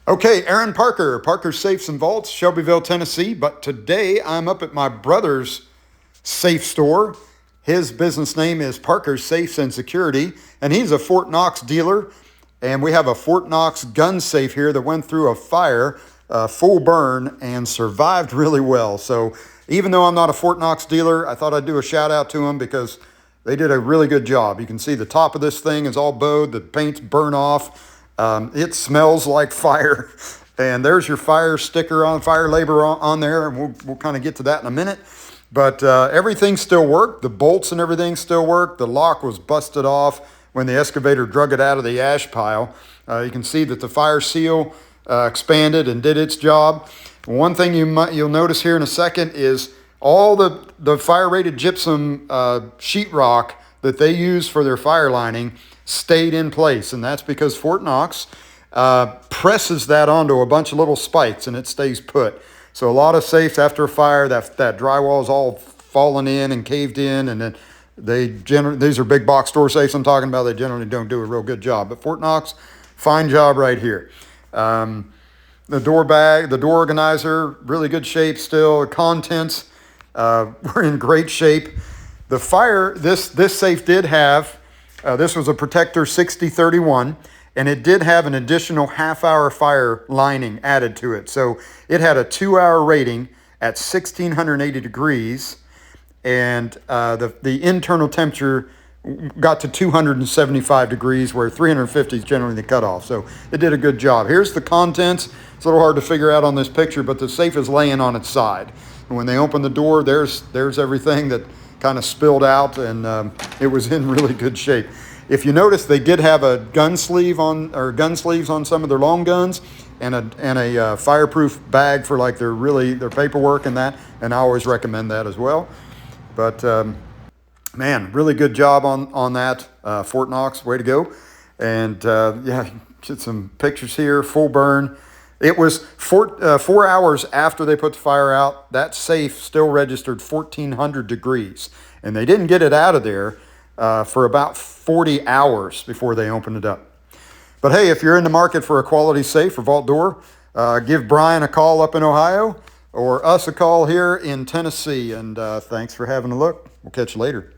Okay, Aaron Parker, Parker Safes and Vaults, Shelbyville, Tennessee. But today I'm up at my brother's safe store. His business name is Parker Safes and Security, and he's a Fort Knox dealer. And we have a Fort Knox gun safe here that went through a fire, full burn, and survived really well. So even though I'm not a Fort Knox dealer, I thought I'd do a shout out to them because they did a really good job. You can see the top of this thing is all bowed, the paint's burnt off. It smells like fire, and there's your fire sticker on, fire label on there, and we'll kind of get to that in a minute. But everything still worked. The bolts and everything still worked. The lock was busted off when the excavator drug it out of the ash pile. You can see that the fire seal expanded and did its job. One thing you'll notice here in a second is all the fire-rated gypsum sheetrock that they use for their fire lining stayed in place, and that's because Fort Knox presses that onto a bunch of little spikes and it stays put. So a lot of safes after a fire, that drywall is all fallen in and caved in, and then these are big box store safes I'm talking about. They generally don't do a real good job, but Fort Knox, fine job right here. The door bag, the door organizer, really good shape still. The contents were in great shape. The fire, this safe did have, this was a Protector 6031, and it did have an additional half-hour fire lining added to it. So it had a 2-hour rating at 1680 degrees, and the internal temperature got to 275 degrees, where 350 is generally the cutoff. So it did a good job. Here's the contents. It's a little hard to figure out on this picture, but the safe is laying on its side. And when they open the door, there's everything that kind of spilled out, and it was in really good shape. If you notice, they did have a gun sleeve on, or gun sleeves on some of their long guns, and a fireproof bag for like their paperwork and that. And I always recommend that as well. But man, really good job on that. Fort Knox, way to go. And yeah, get some pictures here. Full burn. It was 4 hours after they put the fire out. That safe still registered 1400 degrees, and they didn't get it out of there for about 40 hours before they opened it up. But hey, if you're in the market for a quality safe or vault door, give Brian a call up in Ohio, or us a call here in Tennessee. And thanks for having a look. We'll catch you later.